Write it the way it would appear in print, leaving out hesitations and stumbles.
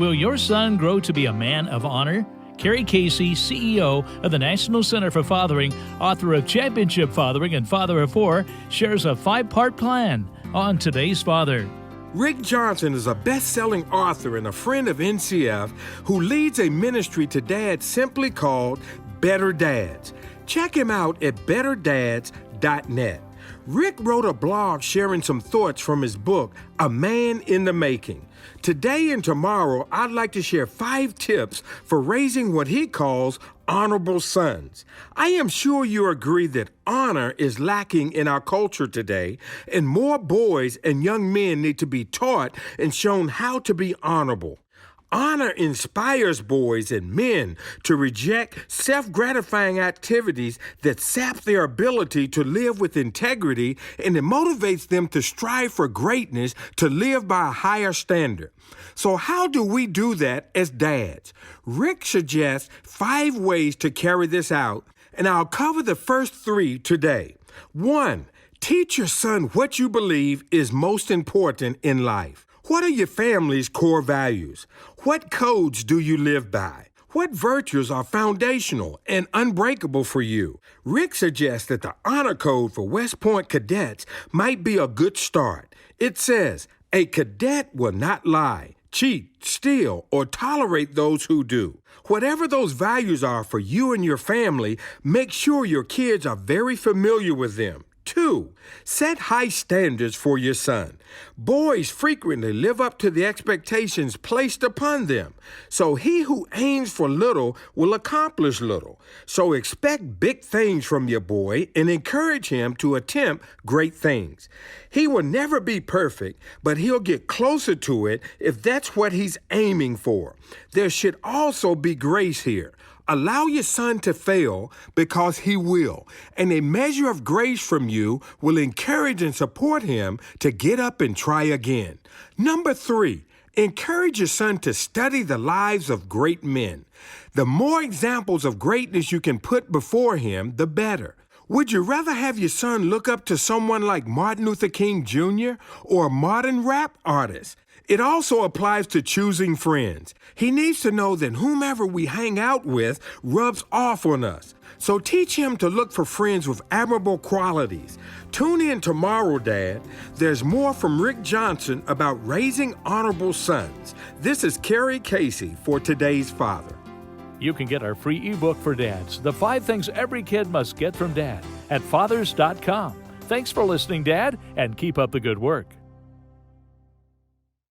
Will your son grow to be a man of honor? Carey Casey, CEO of the National Center for Fathering, author of Championship Fathering and Father of Four, shares a 5-part plan on Today's Father. Rick Johnson is a best-selling author and a friend of NCF who leads a ministry to dads simply called Better Dads. Check him out at betterdads.net. Rick wrote a blog sharing some thoughts from his book, A Man in the Making. Today and tomorrow, I'd like to share 5 tips for raising what he calls honorable sons. I am sure you agree that honor is lacking in our culture today, and more boys and young men need to be taught and shown how to be honorable. Honor inspires boys and men to reject self-gratifying activities that sap their ability to live with integrity, and it motivates them to strive for greatness, to live by a higher standard. So how do we do that as dads? Rick suggests 5 ways to carry this out, and I'll cover the first 3 today. 1, teach your son what you believe is most important in life. What are your family's core values? What codes do you live by? What virtues are foundational and unbreakable for you? Rick suggests that the honor code for West Point cadets might be a good start. It says, a cadet will not lie, cheat, steal, or tolerate those who do. Whatever those values are for you and your family, make sure your kids are very familiar with them. 2, set high standards for your son. Boys frequently live up to the expectations placed upon them. So he who aims for little will accomplish little. So expect big things from your boy and encourage him to attempt great things. He will never be perfect, but he'll get closer to it if that's what he's aiming for. There should also be grace here. Allow your son to fail because he will, and a measure of grace from you will encourage and support him to get up and try again. Number 3, encourage your son to study the lives of great men. The more examples of greatness you can put before him, the better. Would you rather have your son look up to someone like Martin Luther King Jr. or a modern rap artist? It also applies to choosing friends. He needs to know that whomever we hang out with rubs off on us. So teach him to look for friends with admirable qualities. Tune in tomorrow, Dad. There's more from Rick Johnson about raising honorable sons. This is Carey Casey for Today's Father. You can get our free ebook for dads, The 5 Things Every Kid Must Get from Dad, at fathers.com. Thanks for listening, Dad, and keep up the good work.